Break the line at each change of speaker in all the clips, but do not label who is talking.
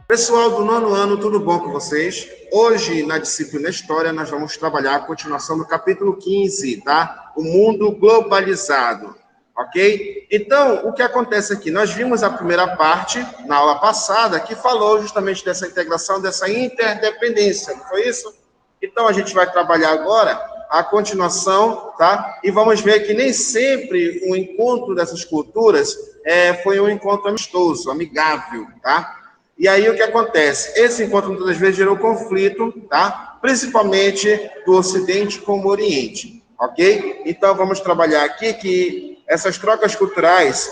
Pessoal do nono ano, tudo bom com vocês? Hoje, na disciplina História, nós vamos trabalhar a continuação do capítulo 15, tá? O mundo globalizado, ok? Então, o que acontece aqui? Nós vimos a primeira parte, na aula passada, que falou justamente dessa integração, dessa interdependência, não foi isso? Então, a gente vai trabalhar agora a continuação, tá? E vamos ver que nem sempre o encontro dessas culturas foi um encontro amistoso, amigável, tá? E aí o que acontece? Esse encontro muitas vezes gerou conflito, tá? Principalmente do Ocidente com o Oriente, ok? Então vamos trabalhar aqui que essas trocas culturais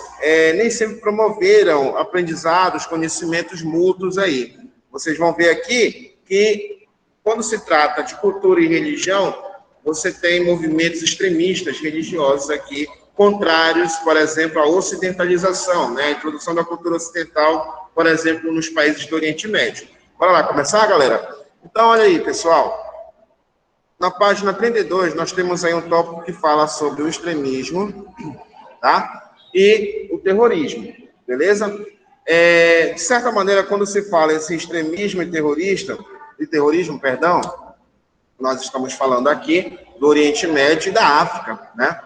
nem sempre promoveram aprendizados, conhecimentos mútuos aí. Vocês vão ver aqui que quando se trata de cultura e religião, você tem movimentos extremistas religiosos aqui, contrários, por exemplo, à ocidentalização, né? A introdução da cultura ocidental, por exemplo, nos países do Oriente Médio. Bora lá começar, galera? Então, olha aí, pessoal. Na página 32, nós temos aí um tópico que fala sobre o extremismo, tá? E o terrorismo, beleza? De certa maneira, quando se fala esse extremismo e terrorismo, perdão, nós estamos falando aqui do Oriente Médio e da África, né?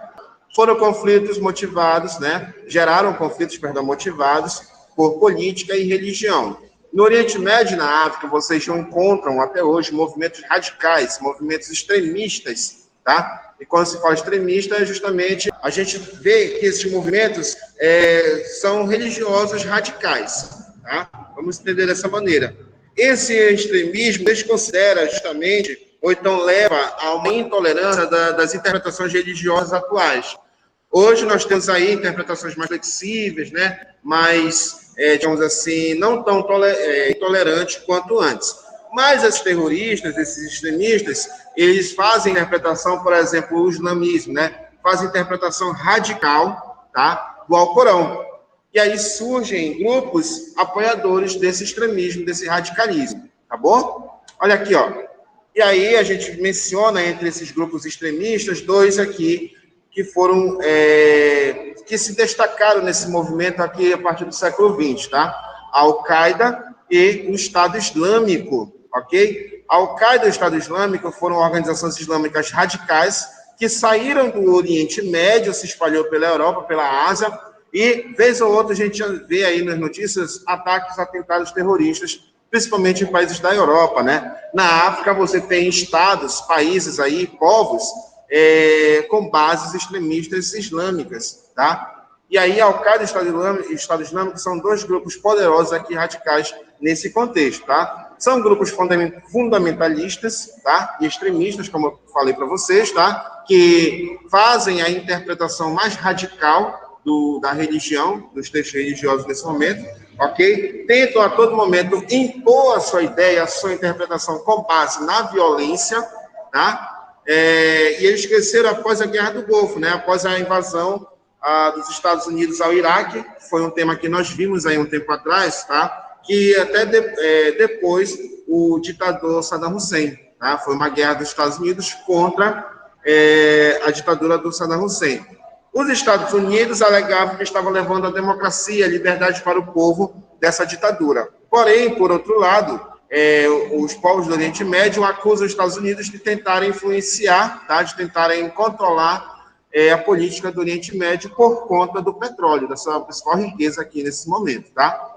Foram conflitos motivados, né? Geraram conflitos, motivados por política e religião. No Oriente Médio e na África, vocês não encontram até hoje movimentos radicais, movimentos extremistas, tá? E quando se fala extremista, justamente a gente vê que esses movimentos são religiosos radicais, tá? Vamos entender dessa maneira. Esse extremismo desconsidera justamente, ou então leva a uma intolerância das interpretações religiosas atuais. Hoje nós temos aí interpretações mais flexíveis, né? Mais, digamos assim, não tão intolerantes quanto antes. Mas esses terroristas, esses extremistas, eles fazem interpretação, por exemplo, o islamismo, né? Fazem interpretação radical, tá? Do Alcorão. E aí surgem grupos apoiadores desse extremismo, desse radicalismo, tá bom? Olha aqui, ó. E aí a gente menciona entre esses grupos extremistas dois aqui que foram, que se destacaram nesse movimento aqui a partir do século XX, tá? A Al-Qaeda e o Estado Islâmico, ok? A Al-Qaeda e o Estado Islâmico foram organizações islâmicas radicais que saíram do Oriente Médio, se espalhou pela Europa, pela Ásia, e, vez ou outra, a gente vê aí nas notícias ataques, atentados terroristas, principalmente em países da Europa, né? Na África, você tem estados, países aí, povos, com bases extremistas islâmicas, tá? E aí, Al-Qaeda e Estado Islâmico são dois grupos poderosos aqui, radicais, nesse contexto, tá? São grupos fundamentalistas, tá? E extremistas, como eu falei para vocês, tá? Que fazem a interpretação mais radical da religião, dos textos religiosos nesse momento, ok? Tentam a todo momento impor a sua ideia, a sua interpretação com base na violência, tá? E eles cresceram após a Guerra do Golfo, né? Após a invasão dos Estados Unidos ao Iraque, foi um tema que nós vimos aí um tempo atrás, tá? Que até depois o ditador Saddam Hussein, tá? Foi uma guerra dos Estados Unidos contra a ditadura do Saddam Hussein. Os Estados Unidos alegavam que estavam levando a democracia, a liberdade para o povo dessa ditadura. Porém, por outro lado, os povos do Oriente Médio acusam os Estados Unidos de tentarem influenciar, tá? De tentarem controlar a política do Oriente Médio por conta do petróleo, da sua principal riqueza aqui nesse momento, tá?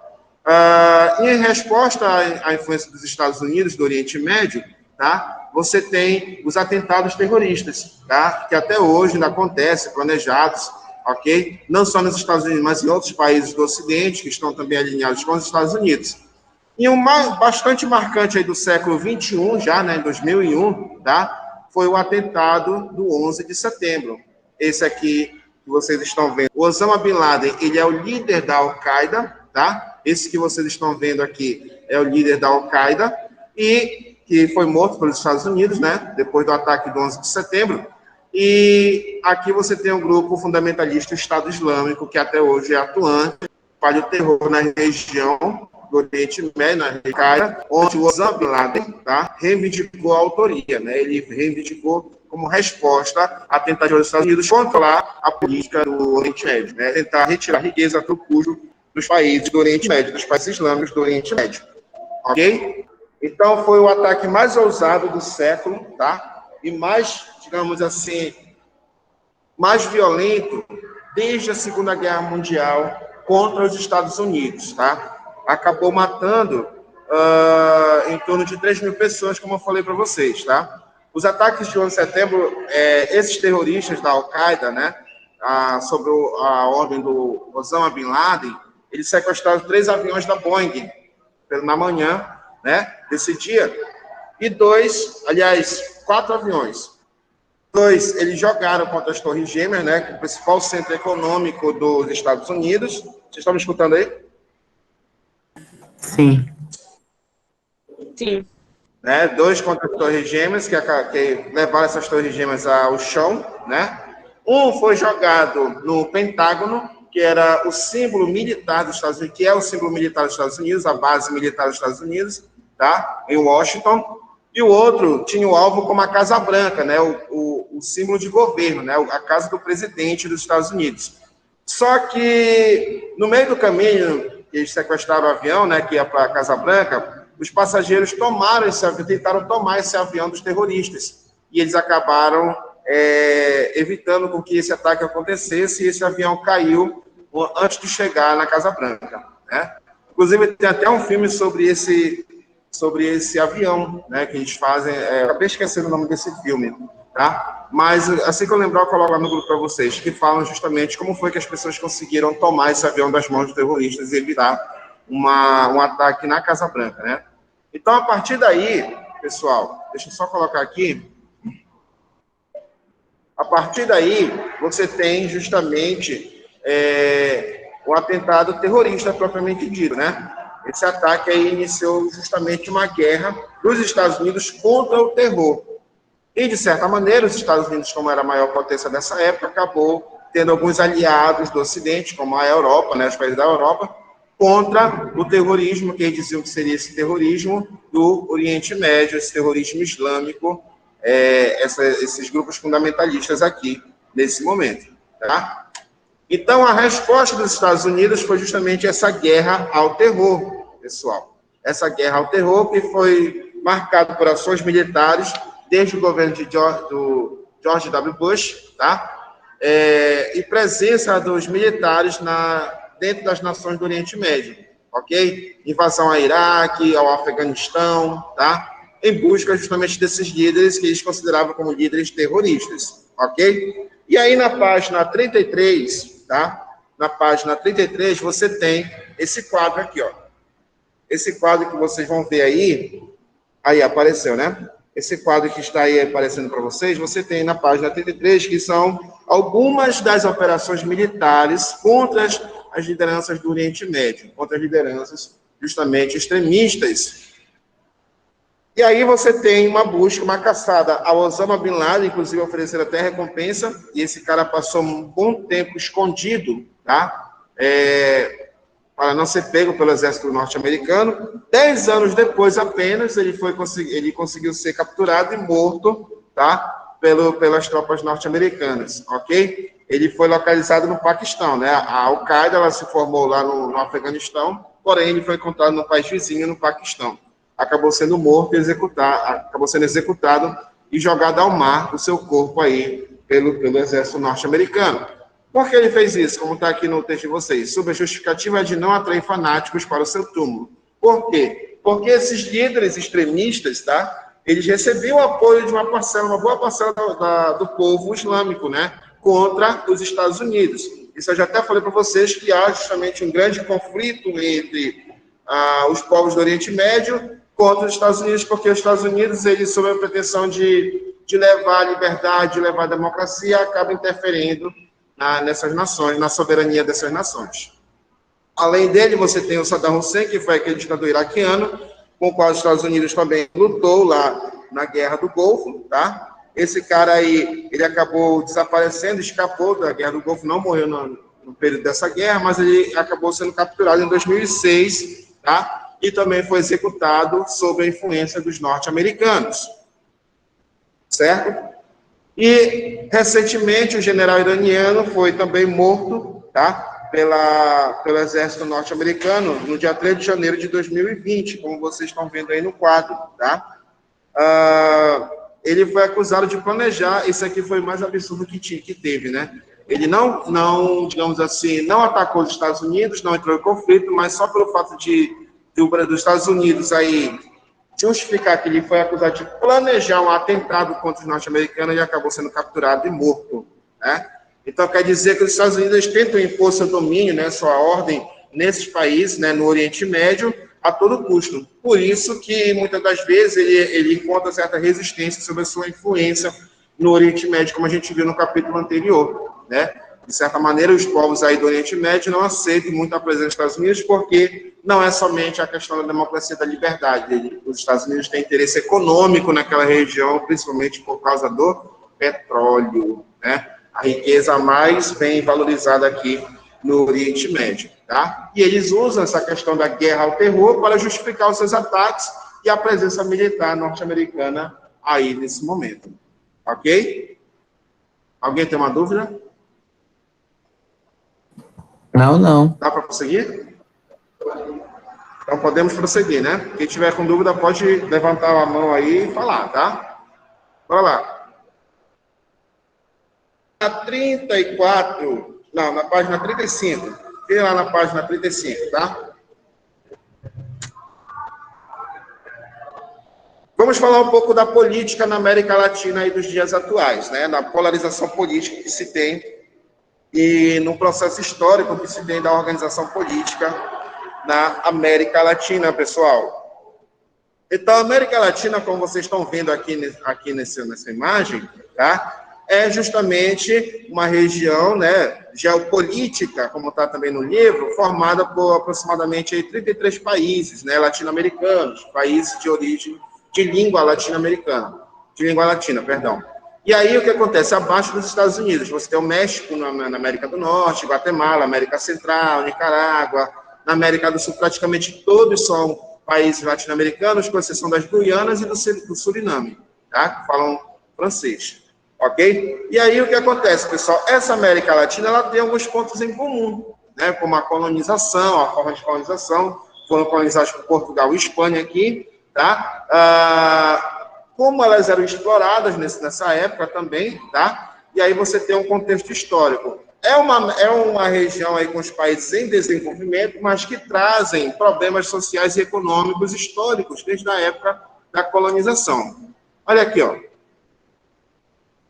Em resposta à influência dos Estados Unidos do Oriente Médio, tá? Você tem os atentados terroristas, tá? Que até hoje ainda acontecem, planejados, ok? Não só nos Estados Unidos, mas em outros países do Ocidente, que estão também alinhados com os Estados Unidos. E um bastante marcante aí do século XXI, já, né, em 2001, tá? Foi o atentado do 11 de setembro. Esse aqui que vocês estão vendo. O Osama Bin Laden, ele é o líder da Al-Qaeda, tá? Esse que vocês estão vendo aqui é o líder da Al-Qaeda, e que foi morto pelos Estados Unidos, né, depois do ataque do 11 de setembro, e aqui você tem um grupo fundamentalista, o Estado Islâmico, que até hoje é atuante, espalha o terror na região do Oriente Médio, na Al-Qaeda, onde o Osama Bin Laden, tá, reivindicou a autoria, né? Ele reivindicou como resposta à tentativa dos Estados Unidos controlar a política do Oriente Médio, né? Tentar retirar a riqueza do cujo dos países do Oriente Médio, dos países islâmicos do Oriente Médio, ok? Então, foi o ataque mais ousado do século, tá? E mais, digamos assim, mais violento desde a Segunda Guerra Mundial contra os Estados Unidos, tá? Acabou matando em torno de 3 mil pessoas, como eu falei para vocês, tá? Os ataques de 11 de setembro, esses terroristas da Al-Qaeda, né, sob a ordem do Osama Bin Laden, eles sequestraram 3 aviões da Boeing na manhã, né, desse dia, e 4 aviões. 2, eles jogaram contra as Torres Gêmeas, né, que é o principal centro econômico dos Estados Unidos. Vocês estão me escutando aí?
Sim.
Sim.
Né, 2 contra as Torres Gêmeas, que levaram essas Torres Gêmeas ao chão, né? Um foi jogado no Pentágono, que era o símbolo militar dos Estados Unidos, que é o símbolo militar dos Estados Unidos, a base militar dos Estados Unidos, tá? Em Washington. E o outro tinha o alvo como a Casa Branca, né? O símbolo de governo, né? A casa do presidente dos Estados Unidos. Só que, no meio do caminho, eles sequestraram o avião, né? Que ia para a Casa Branca, os passageiros tentaram tomar esse avião dos terroristas. E eles acabaram evitando com que esse ataque acontecesse, e esse avião caiu antes de chegar na Casa Branca, né? Inclusive, tem até um filme sobre esse avião, né, que eles fazem, acabei esquecendo o nome desse filme, tá? Mas, assim que eu lembrar, eu coloco lá no grupo para vocês, que falam justamente como foi que as pessoas conseguiram tomar esse avião das mãos dos terroristas e evitar um ataque na Casa Branca, né? Então, a partir daí, pessoal, deixa eu só colocar aqui, a partir daí, você tem justamente o atentado terrorista propriamente dito, né? Esse ataque aí iniciou justamente uma guerra dos Estados Unidos contra o terror. E, de certa maneira, os Estados Unidos, como era a maior potência dessa época, acabou tendo alguns aliados do Ocidente, como a Europa, né, os países da Europa, contra o terrorismo, que eles diziam que seria esse terrorismo do Oriente Médio, esse terrorismo islâmico, esses grupos fundamentalistas aqui, nesse momento, tá? Então, a resposta dos Estados Unidos foi justamente essa guerra ao terror, pessoal. Essa guerra ao terror que foi marcada por ações militares desde o governo do George W. Bush, tá? E presença dos militares dentro das nações do Oriente Médio, ok? Invasão ao Iraque, ao Afeganistão, tá? Em busca justamente desses líderes que eles consideravam como líderes terroristas, ok? E aí, na página 33, tá? Na página 33, você tem esse quadro aqui, ó. Esse quadro que vocês vão ver aí apareceu, né? Esse quadro que está aí aparecendo para vocês, você tem na página 33, que são algumas das operações militares contra as lideranças do Oriente Médio, contra as lideranças justamente extremistas. E aí você tem uma busca, uma caçada ao Osama Bin Laden, inclusive ofereceram até recompensa, e esse cara passou um bom tempo escondido, tá? Para não ser pego pelo exército norte-americano. 10 anos depois apenas, ele conseguiu ser capturado e morto, tá? Pelas tropas norte-americanas, ok? Ele foi localizado no Paquistão, né? A Al-Qaeda, ela se formou lá no Afeganistão, porém ele foi encontrado no país vizinho, no Paquistão. Acabou sendo morto acabou sendo executado e jogado ao mar o seu corpo aí pelo exército norte-americano. Por que ele fez isso? Como está aqui no texto de vocês, sob a justificativa de não atrair fanáticos para o seu túmulo. Por quê? Porque esses líderes extremistas, tá? Eles recebiam o apoio de uma boa parcela do povo islâmico, né? Contra os Estados Unidos. Isso eu já até falei para vocês que há justamente um grande conflito entre os povos do Oriente Médio contra os Estados Unidos, porque os Estados Unidos, eles, sob a pretensão de levar a liberdade, de levar a democracia, acabam interferindo nessas nações, na soberania dessas nações. Além dele, você tem o Saddam Hussein, que foi aquele ditador iraquiano, com o qual os Estados Unidos também lutou lá na Guerra do Golfo, tá? Esse cara aí, ele acabou desaparecendo, escapou da Guerra do Golfo, não morreu no período dessa guerra, mas ele acabou sendo capturado em 2006, tá? e também foi executado sob a influência dos norte-americanos, certo? E, recentemente, o general iraniano foi também morto, tá? Pelo exército norte-americano, no dia 3 de janeiro de 2020, como vocês estão vendo aí no quadro, tá? Ele foi acusado de planejar, isso aqui foi o mais absurdo que teve, né? Ele não, digamos assim, não atacou os Estados Unidos, não entrou em conflito, mas só pelo fato dos Estados Unidos aí justificar que ele foi acusado de planejar um atentado contra os norte-americanos e acabou sendo capturado e morto, né? Então, quer dizer que os Estados Unidos tentam impor seu domínio, né, sua ordem nesses países, né, no Oriente Médio, a todo custo. Por isso que, muitas das vezes, ele encontra certa resistência sobre a sua influência no Oriente Médio, como a gente viu no capítulo anterior, né? De certa maneira, os povos aí do Oriente Médio não aceitam muito a presença dos Estados Unidos, porque não é somente a questão da democracia e da liberdade. Os Estados Unidos têm interesse econômico naquela região, principalmente por causa do petróleo, né? A riqueza mais bem valorizada aqui no Oriente Médio, tá? E eles usam essa questão da guerra ao terror para justificar os seus ataques e a presença militar norte-americana aí nesse momento. Ok? Alguém tem uma dúvida?
Não.
Dá para prosseguir? Então podemos prosseguir, né? Quem tiver com dúvida pode levantar a mão aí e falar, tá? Bora lá. Na 34, não, na página 35. Fique lá na página 35, tá? Vamos falar um pouco da política na América Latina e dos dias atuais, né? Na polarização política que se tem e no processo histórico que se tem da organização política na América Latina, pessoal. Então, a América Latina, como vocês estão vendo aqui nessa imagem, tá? É justamente uma região, né, geopolítica, como está também no livro, formada por aproximadamente 33 países, né, latino-americanos, países de origem de língua latino-americana, de língua latina, perdão. E aí o que acontece? Abaixo dos Estados Unidos, você tem o México na América do Norte, Guatemala, América Central, Nicarágua, na América do Sul praticamente todos são países latino-americanos, com exceção das Guianas e do Suriname, tá? Que falam francês. Ok? E aí o que acontece, pessoal? Essa América Latina, ela tem alguns pontos em comum, né? Como a colonização, a forma de colonização, foram colonizados por Portugal e Espanha aqui, tá? Como elas eram exploradas nessa época também, tá? E aí você tem um contexto histórico. É uma região aí com os países em desenvolvimento, mas que trazem problemas sociais e econômicos históricos desde a época da colonização. Olha aqui, ó.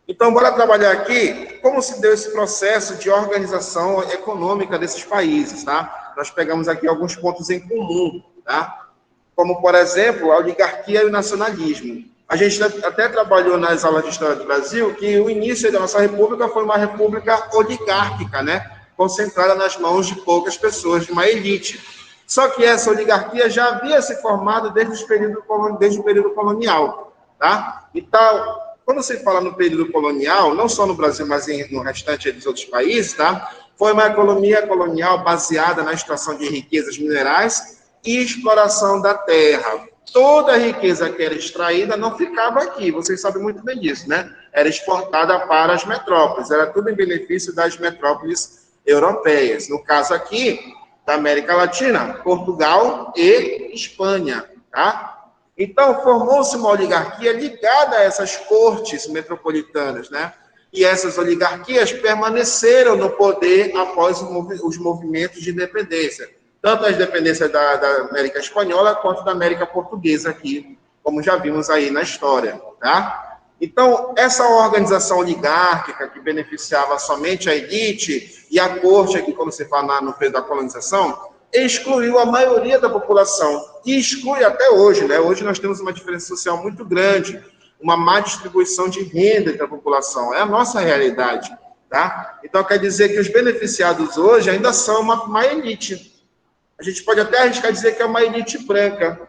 Então, bora trabalhar aqui como se deu esse processo de organização econômica desses países, tá? Nós pegamos aqui alguns pontos em comum, tá? Como, por exemplo, a oligarquia e o nacionalismo. A gente até trabalhou nas aulas de História do Brasil que o início da nossa república foi uma república oligárquica, né? Concentrada nas mãos de poucas pessoas, de uma elite. Só que essa oligarquia já havia se formado desde o período colonial, tá? Então, quando se fala no período colonial, não só no Brasil, mas no restante dos outros países, tá? Foi uma economia colonial baseada na extração de riquezas minerais e exploração da terra. Toda a riqueza que era extraída não ficava aqui, vocês sabem muito bem disso, né? Era exportada para as metrópoles, era tudo em benefício das metrópoles europeias. No caso aqui, da América Latina, Portugal e Espanha, tá? Então, formou-se uma oligarquia ligada a essas cortes metropolitanas, né? E essas oligarquias permaneceram no poder após os movimentos de independência, tanto as independências da América Espanhola quanto da América Portuguesa aqui, como já vimos aí na história, tá? Então, essa organização oligárquica que beneficiava somente a elite e a corte, aqui quando se fala no período da colonização, excluiu a maioria da população, e exclui até hoje, né? Hoje nós temos uma diferença social muito grande, uma má distribuição de renda entre a população, é a nossa realidade, tá? Então, quer dizer que os beneficiados hoje ainda são uma elite. A gente pode até arriscar dizer que é uma elite branca,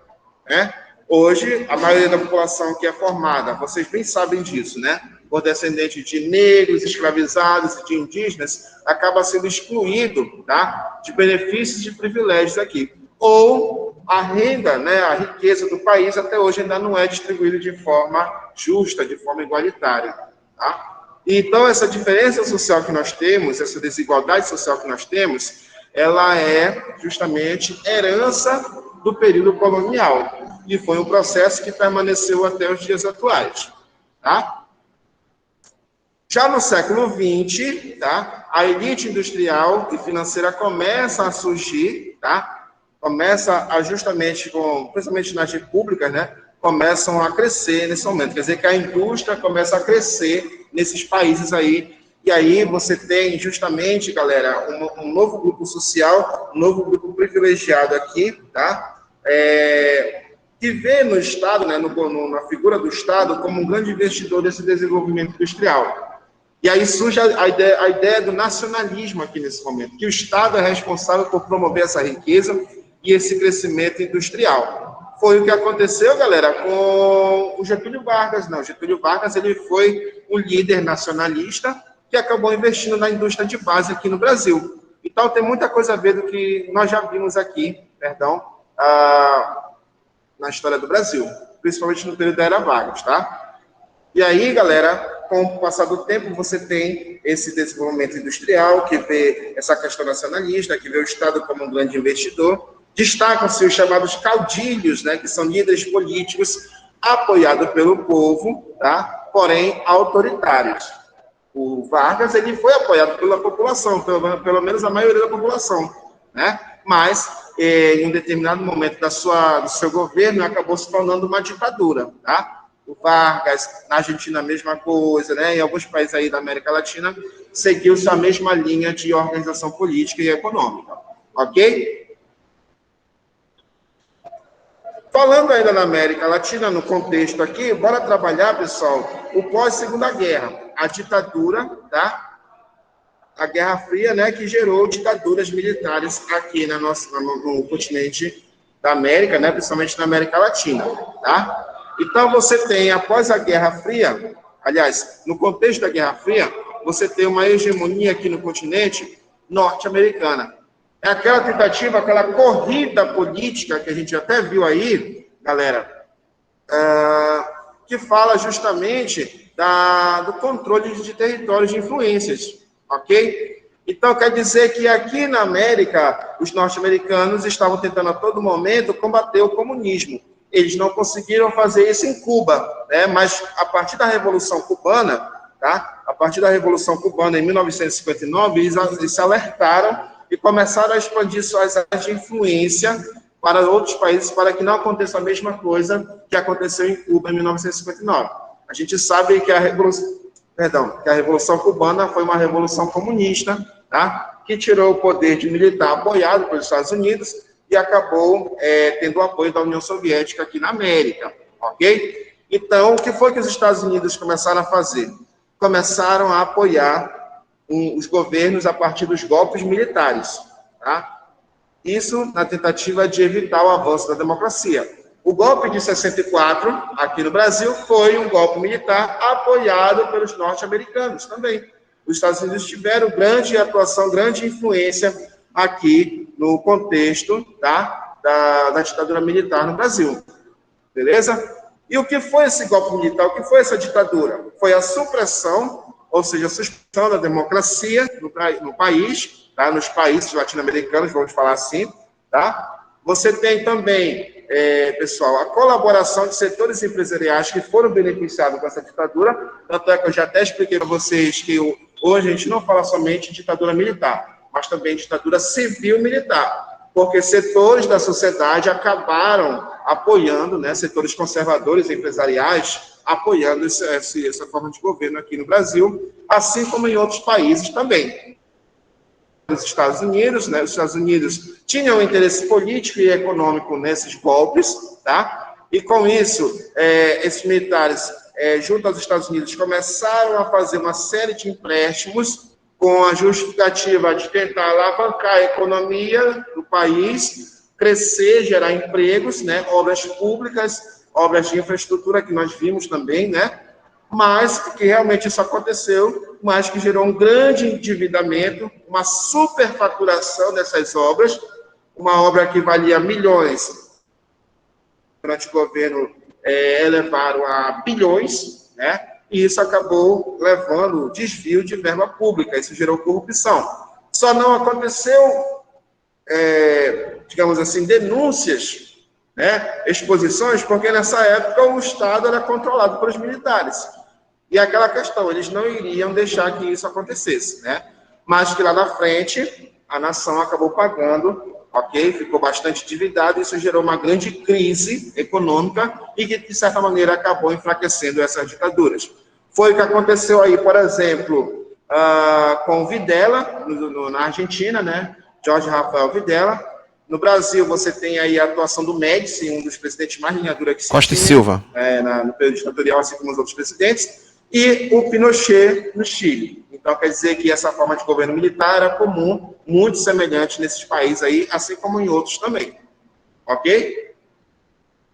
né? Hoje, a maioria da população que é formada, vocês bem sabem disso, né? Por descendentes de negros, escravizados e de indígenas, acaba sendo excluído, tá? De benefícios e privilégios aqui. Ou a renda, né, a riqueza do país até hoje ainda não é distribuída de forma justa, de forma igualitária, tá? Então, essa diferença social que nós temos, essa desigualdade social que nós temos, ela é justamente herança do período colonial, e foi um processo que permaneceu até os dias atuais, tá? Já no século XX, tá, a elite industrial e financeira começa a surgir, tá? Começa a justamente, principalmente nas repúblicas, né, começam a crescer nesse momento. Quer dizer que a indústria começa a crescer nesses países aí. E aí você tem justamente, galera, um novo grupo social, um novo grupo privilegiado aqui, tá? Que vê no Estado, né, na figura do Estado, como um grande investidor desse desenvolvimento industrial. E aí surge a ideia do nacionalismo aqui nesse momento, que o Estado é responsável por promover essa riqueza e esse crescimento industrial. Foi o que aconteceu, galera, com o Getúlio Vargas. Não, o Getúlio Vargas ele foi um líder nacionalista que acabou investindo na indústria de base aqui no Brasil. Então, tem muita coisa a ver do que nós já vimos aqui, na história do Brasil, principalmente no período da Era Vargas, tá? E aí, galera, com o passar do tempo, você tem esse desenvolvimento industrial, que vê essa questão nacionalista, que vê o Estado como um grande investidor. Destacam-se os chamados caudilhos, né, que são líderes políticos apoiados pelo povo, tá? Porém autoritários. O Vargas ele foi apoiado pela população, pelo menos a maioria da população, né? Mas em um determinado momento do seu governo acabou se tornando uma ditadura, tá? O Vargas, na Argentina a mesma coisa, né? Em alguns países aí da América Latina seguiu-se a mesma linha de organização política e econômica, ok? Falando ainda na América Latina, no contexto aqui, bora trabalhar, pessoal, o pós-Segunda Guerra, a ditadura, tá? A Guerra Fria, né, que gerou ditaduras militares aqui no continente da América, né, principalmente na América Latina, tá? Então, você tem, após a Guerra Fria, aliás, no contexto da Guerra Fria, você tem uma hegemonia aqui no continente norte-americana. É aquela tentativa, aquela corrida política que a gente até viu aí, galera, que fala justamente do controle de territórios de influências, ok? Então, quer dizer que aqui na América, os norte-americanos estavam tentando a todo momento combater o comunismo. Eles não conseguiram fazer isso em Cuba, né? Mas a partir da Revolução Cubana, tá? A partir da Revolução Cubana, em 1959, eles se alertaram e começaram a expandir suas áreas de influência para outros países, para que não aconteça a mesma coisa que aconteceu em Cuba em 1959. A gente sabe que a Revolução Cubana foi uma revolução comunista, tá? Que tirou o poder de militar apoiado pelos Estados Unidos e acabou tendo o apoio da União Soviética aqui na América, ok? Então, o que foi que os Estados Unidos começaram a fazer? Começaram a apoiar os governos a partir dos golpes militares, tá? Isso na tentativa de evitar o avanço da democracia. O golpe de 64, aqui no Brasil, foi um golpe militar apoiado pelos norte-americanos também. Os Estados Unidos tiveram grande atuação, grande influência aqui no contexto, tá, da ditadura militar no Brasil. Beleza? E o que foi esse golpe militar? O que foi essa ditadura? Foi a supressão, ou seja, a suspensão da democracia no país, tá? Nos países latino-americanos, vamos falar assim, tá? Você tem também, pessoal, a colaboração de setores empresariais que foram beneficiados com essa ditadura, tanto é que eu já até expliquei para vocês que hoje a gente não fala somente de ditadura militar, mas também ditadura civil-militar, porque setores da sociedade acabaram apoiando, né, setores conservadores empresariais, apoiando essa forma de governo aqui no Brasil, assim como em outros países também. Os Estados Unidos, né, os Estados Unidos tinham interesse político e econômico nesses golpes, tá? E com isso, esses militares, junto aos Estados Unidos, começaram a fazer uma série de empréstimos com a justificativa de tentar alavancar a economia do país, crescer, gerar empregos, né, obras públicas, obras de infraestrutura que nós vimos também, né? Mas que realmente isso aconteceu, mas que gerou um grande endividamento, uma superfaturação dessas obras, uma obra que valia milhões, durante o governo elevaram a bilhões, né? E isso acabou levando desvio de verba pública, isso gerou corrupção. Só não aconteceu, digamos assim, denúncias, né? Exposições, porque nessa época o Estado era controlado pelos militares. E aquela questão, eles não iriam deixar que isso acontecesse, né? Mas que lá na frente, a nação acabou pagando, ok? Ficou bastante endividado, isso gerou uma grande crise econômica e que, de certa maneira, acabou enfraquecendo essas ditaduras. Foi o que aconteceu aí, por exemplo, com o Videla, na Argentina, né? Jorge Rafael Videla. No Brasil, você tem aí a atuação do Médici, um dos presidentes mais linha dura que se
Costa e
tinha,
Silva.
no período ditatorial, assim como os outros presidentes, e o Pinochet no Chile. Então, quer dizer que essa forma de governo militar era comum, muito semelhante nesses países aí, assim como em outros também. Ok?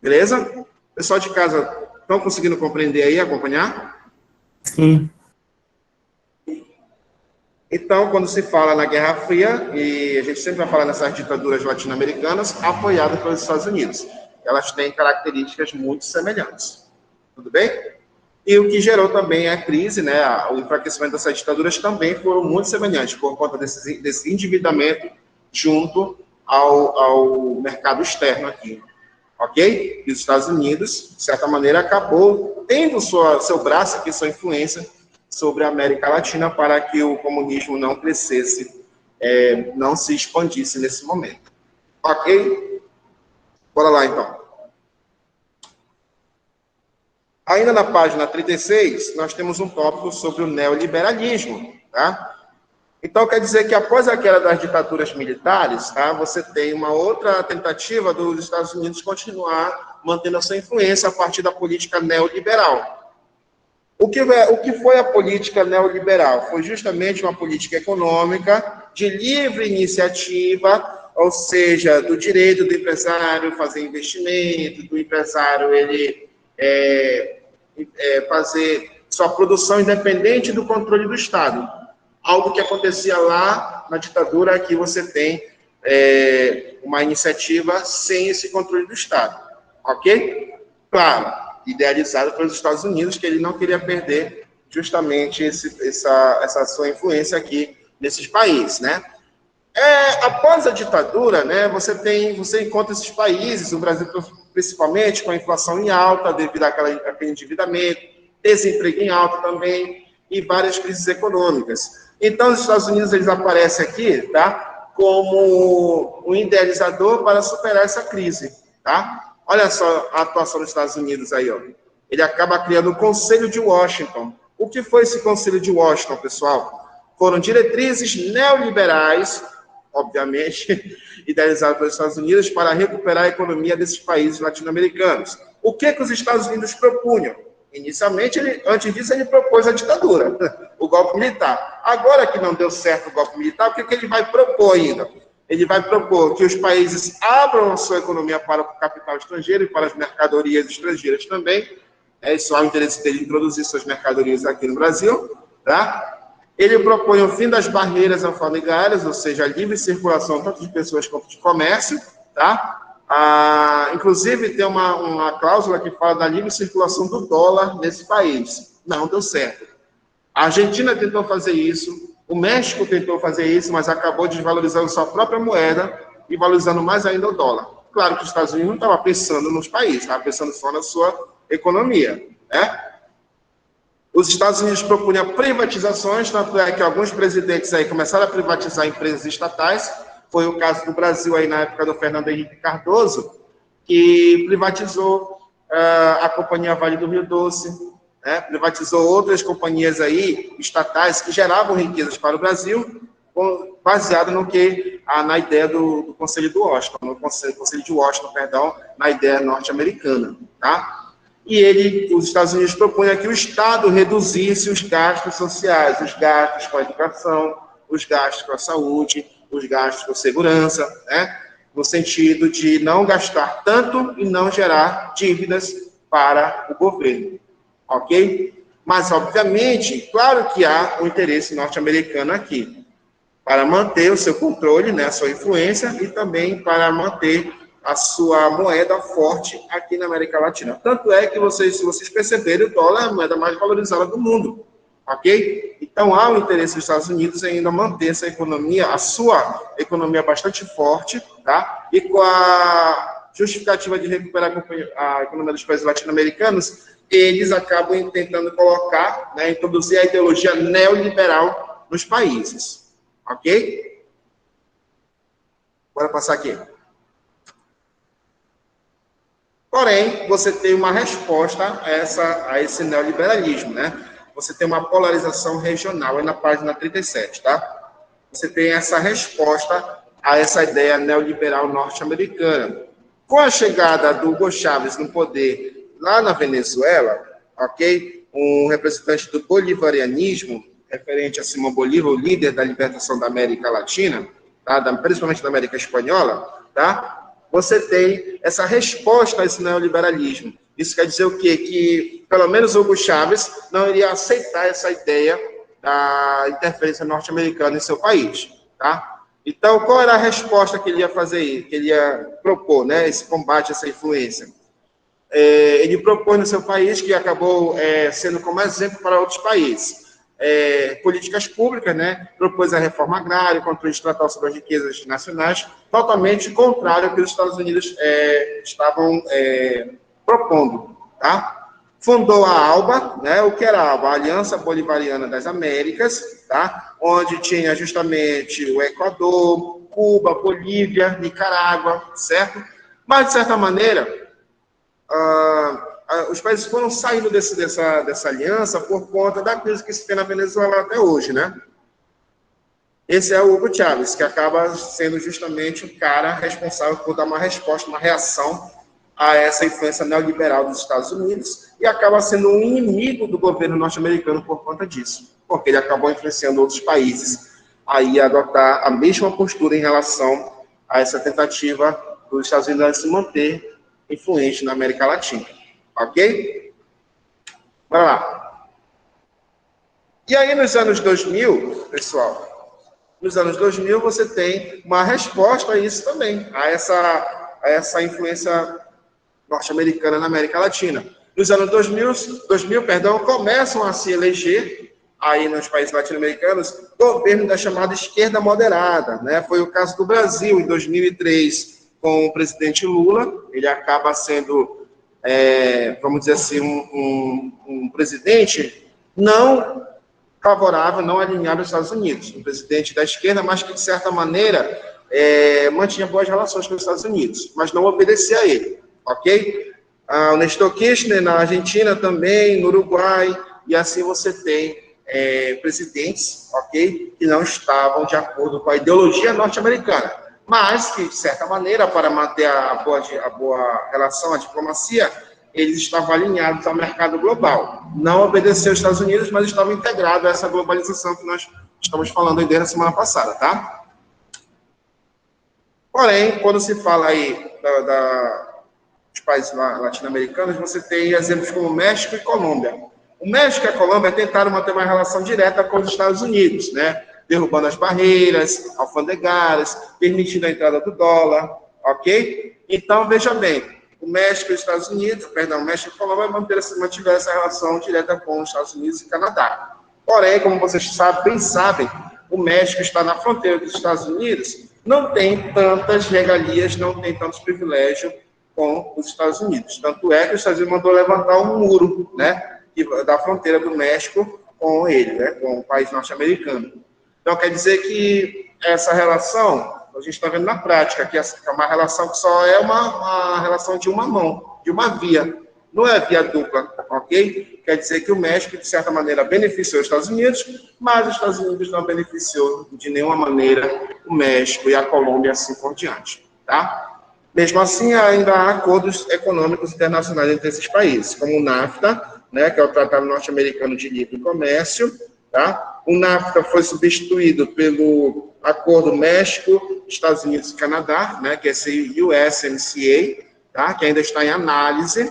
Beleza? Pessoal de casa, estão conseguindo compreender aí, acompanhar?
Sim.
Então, quando se fala na Guerra Fria, e a gente sempre vai falar nessas ditaduras latino-americanas, apoiadas pelos Estados Unidos, elas têm características muito semelhantes. Tudo bem? E o que gerou também a crise, né, o enfraquecimento dessas ditaduras também foram muito semelhantes, por conta desse endividamento junto ao mercado externo aqui. Ok? E os Estados Unidos, de certa maneira, acabou tendo seu braço aqui, sua influência sobre a América Latina para que o comunismo não crescesse, não se expandisse nesse momento. Ok? Bora lá, então. Ainda na página 36, nós temos um tópico sobre o neoliberalismo, tá? Então, quer dizer que após a queda das ditaduras militares, tá, você tem uma outra tentativa dos Estados Unidos continuar mantendo a sua influência a partir da política neoliberal. O que foi a política neoliberal? Foi justamente uma política econômica de livre iniciativa, ou seja, do direito do empresário fazer investimento, do empresário ele fazer sua produção independente do controle do Estado. Algo que acontecia lá na ditadura, aqui você tem uma iniciativa sem esse controle do Estado. Ok? Claro, idealizado pelos Estados Unidos, que ele não queria perder justamente essa sua influência aqui nesses países, né? Após a ditadura, né, você encontra esses países, o Brasil principalmente, com a inflação em alta, devido àquele endividamento, desemprego em alta também, e várias crises econômicas. Então, os Estados Unidos, eles aparecem aqui, tá, como um idealizador para superar essa crise, tá? Olha só a atuação dos Estados Unidos aí, ó. Ele acaba criando o Conselho de Washington. O que foi esse Conselho de Washington, pessoal? Foram diretrizes neoliberais, obviamente, idealizadas pelos Estados Unidos para recuperar a economia desses países latino-americanos. O que os Estados Unidos propunham? Inicialmente, antes disso, ele propôs a ditadura, o golpe militar. Agora que não deu certo o golpe militar, o que ele vai propor ainda? Ele vai propor que os países abram a sua economia para o capital estrangeiro e para as mercadorias estrangeiras também. Isso há o interesse dele em introduzir suas mercadorias aqui no Brasil, tá? Ele propõe o fim das barreiras alfandegárias, ou seja, a livre circulação tanto de pessoas quanto de comércio, tá? Inclusive, tem uma cláusula que fala da livre circulação do dólar nesse país. Não deu certo. A Argentina tentou fazer isso, o México tentou fazer isso, mas acabou desvalorizando sua própria moeda e valorizando mais ainda o dólar. Claro que os Estados Unidos não estavam pensando nos países, estavam pensando só na sua economia, né? Os Estados Unidos propunham privatizações, tanto é que alguns presidentes aí começaram a privatizar empresas estatais. Foi o caso do Brasil aí na época do Fernando Henrique Cardoso, que privatizou a Companhia Vale do Rio Doce, né? Privatizou outras companhias aí estatais que geravam riquezas para o Brasil, baseado na ideia do Conselho de Washington, na ideia norte-americana, tá? E os Estados Unidos propõem que o Estado reduzisse os gastos sociais, os gastos com a educação, os gastos com a saúde, os gastos com segurança, né? No sentido de não gastar tanto e não gerar dívidas para o governo, ok? Mas, obviamente, claro que há um interesse norte-americano aqui, para manter o seu controle, né, a sua influência, e também para manter a sua moeda forte aqui na América Latina. Tanto é que se vocês perceberem, o dólar é a moeda mais valorizada do mundo, ok? Então, há o interesse dos Estados Unidos em ainda manter essa economia, a sua economia bastante forte, tá? E com a justificativa de recuperar a economia dos países latino-americanos, eles acabam tentando colocar, né, introduzir a ideologia neoliberal nos países, ok? Bora passar aqui. Porém, você tem uma resposta a esse neoliberalismo, né? Você tem uma polarização regional, aí na página 37, tá? Você tem essa resposta a essa ideia neoliberal norte-americana. Com a chegada do Hugo Chávez no poder lá na Venezuela, ok? Um representante do bolivarianismo, referente a Simão Bolívar, o líder da libertação da América Latina, tá? Principalmente da América Espanhola, tá? Você tem essa resposta a esse neoliberalismo. Isso quer dizer o quê? Que, pelo menos, Hugo Chávez não iria aceitar essa ideia da interferência norte-americana em seu país, tá? Então, qual era a resposta que ele ia fazer, que ele ia propor, né? Esse combate, essa influência. Ele propôs no seu país, que acabou sendo como exemplo para outros países, políticas públicas, né? Propôs a reforma agrária, controle estatal sobre as riquezas nacionais, totalmente contrário ao que os Estados Unidos estavam propondo, tá? Fundou a ALBA, né? O que era a ALBA? A Aliança Bolivariana das Américas, tá? Onde tinha justamente o Equador, Cuba, Bolívia, Nicarágua, certo? Mas, de certa maneira, os países foram saindo dessa aliança por conta da crise que se tem na Venezuela até hoje, né? Esse é o Hugo Chávez, que acaba sendo justamente o cara responsável por dar uma resposta, uma reação a essa influência neoliberal dos Estados Unidos e acaba sendo um inimigo do governo norte-americano por conta disso, porque ele acabou influenciando outros países aí a adotar a mesma postura em relação a essa tentativa dos Estados Unidos de se manter influente na América Latina. Ok? Bora lá. E aí, nos anos 2000, pessoal, nos anos 2000 você tem uma resposta a isso também, a essa influência norte-americana na América Latina. Nos anos 2000, começam a se eleger, aí nos países latino-americanos, governo da chamada esquerda moderada, né? Foi o caso do Brasil, em 2003, com o presidente Lula. Ele acaba sendo, vamos dizer assim, um presidente não favorável, não alinhado aos Estados Unidos. Um presidente da esquerda, mas que, de certa maneira, mantinha boas relações com os Estados Unidos, mas não obedecia a ele, ok? O Néstor Kirchner na Argentina também, no Uruguai, e assim você tem presidentes, ok, que não estavam de acordo com a ideologia norte-americana, mas que, de certa maneira, para manter a boa relação, a diplomacia, eles estavam alinhados ao mercado global. Não obedeciam aos Estados Unidos, mas estavam integrados a essa globalização que nós estamos falando aí desde a semana passada, tá? Porém, quando se fala aí dos países latino-americanos, você tem exemplos como México e Colômbia. O México e a Colômbia tentaram manter uma relação direta com os Estados Unidos, né? Derrubando as barreiras alfandegárias, permitindo a entrada do dólar, ok? Então, veja bem, o México e os Estados Unidos, o México e a Colômbia mantiveram essa relação direta com os Estados Unidos e Canadá. Porém, como vocês bem sabem, o México está na fronteira dos Estados Unidos, não tem tantas regalias, não tem tantos privilégios com os Estados Unidos. Tanto é que os Estados Unidos mandou levantar um muro, né, da fronteira do México com ele, né, com o país norte-americano. Então, quer dizer que essa relação, a gente está vendo na prática, que é uma relação que só é uma relação de uma mão, de uma via. Não é via dupla, ok? Quer dizer que o México, de certa maneira, beneficiou os Estados Unidos, mas os Estados Unidos não beneficiou de nenhuma maneira o México e a Colômbia, assim por diante, tá? Mesmo assim, ainda há acordos econômicos internacionais entre esses países, como o NAFTA, né, que é o Tratado Norte-Americano de Livre Comércio, tá? O NAFTA foi substituído pelo Acordo México, Estados Unidos e Canadá, né, que é esse USMCA, tá? Que ainda está em análise.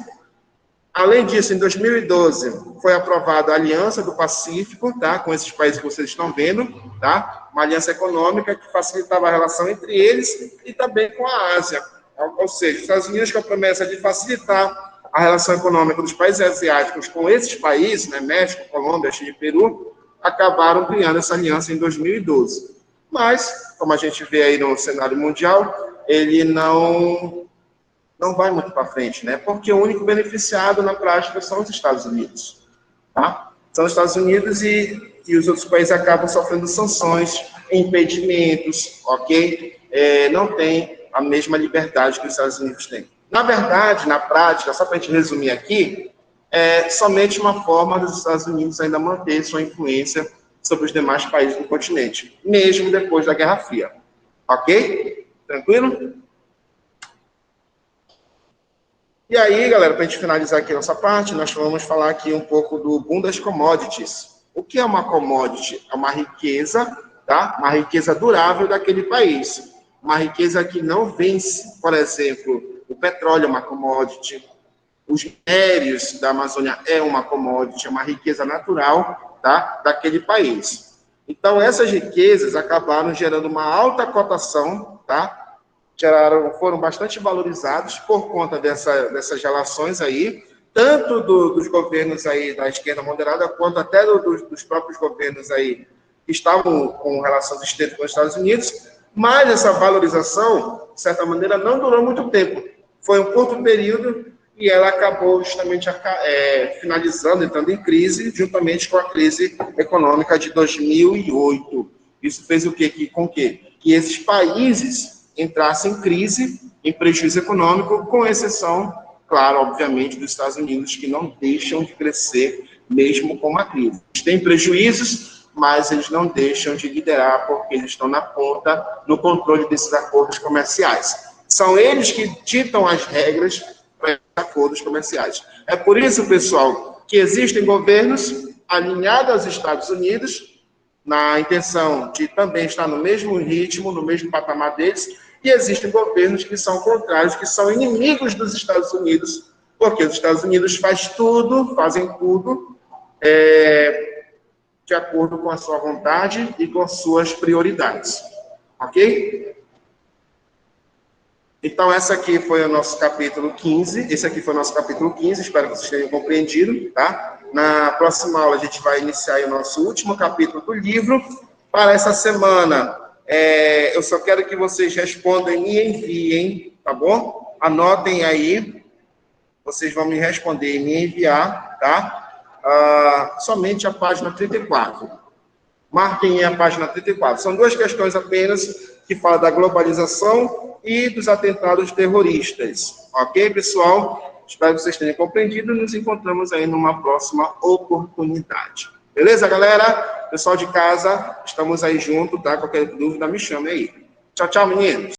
Além disso, em 2012, foi aprovada a Aliança do Pacífico, tá? Com esses países que vocês estão vendo, tá? Uma aliança econômica que facilitava a relação entre eles e também com a Ásia, Ou seja, os Estados Unidos, com a promessa de facilitar a relação econômica dos países asiáticos com esses países, né, México, Colômbia, Chile e Peru, acabaram criando essa aliança em 2012. Mas, como a gente vê aí no cenário mundial, ele não vai muito para frente, né? Porque o único beneficiado na prática são os Estados Unidos, tá? São os Estados Unidos e os outros países acabam sofrendo sanções, impedimentos, ok? Não tem a mesma liberdade que os Estados Unidos têm. Na verdade, na prática, só para a gente resumir aqui, é somente uma forma dos Estados Unidos ainda manter sua influência sobre os demais países do continente, mesmo depois da Guerra Fria. Ok? Tranquilo? E aí, galera, para a gente finalizar aqui a nossa parte, nós vamos falar aqui um pouco do boom das commodities. O que é uma commodity? É uma riqueza, tá? Uma riqueza durável daquele país. Uma riqueza que não vence, por exemplo, o petróleo é uma commodity, os minérios da Amazônia é uma commodity, é uma riqueza natural, tá? Daquele país. Então, essas riquezas acabaram gerando uma alta cotação, tá? Foram bastante valorizados por conta dessas relações aí, tanto dos governos aí da esquerda moderada, quanto até dos próprios governos aí que estavam com relações estreitas com os Estados Unidos, mas essa valorização, de certa maneira, não durou muito tempo. Foi um curto período e ela acabou justamente finalizando, entrando em crise, juntamente com a crise econômica de 2008. Isso fez o quê? Com que esses países entrassem em crise, em prejuízo econômico, com exceção, claro, obviamente, dos Estados Unidos, que não deixam de crescer, mesmo com uma crise. Eles têm prejuízos, mas eles não deixam de liderar, porque eles estão na ponta, no controle desses acordos comerciais. São eles que ditam as regras para esses acordos comerciais. É por isso, pessoal, que existem governos alinhados aos Estados Unidos, na intenção de também estar no mesmo ritmo, no mesmo patamar deles, e existem governos que são contrários, que são inimigos dos Estados Unidos, porque os Estados Unidos fazem tudo de acordo com a sua vontade e com as suas prioridades. Ok? Então, esse aqui foi o nosso capítulo 15. Espero que vocês tenham compreendido, tá? Na próxima aula, a gente vai iniciar o nosso último capítulo do livro. Para essa semana, eu só quero que vocês respondam e me enviem, tá bom? Anotem aí. Vocês vão me responder e me enviar, tá? Somente a página 34. Marquem a página 34. São duas questões apenas que falam da globalização e dos atentados terroristas. Ok, pessoal? Espero que vocês tenham compreendido e nos encontramos aí numa próxima oportunidade. Beleza, galera? Pessoal de casa, estamos aí junto, tá? Qualquer dúvida, me chame aí. Tchau, tchau, meninos.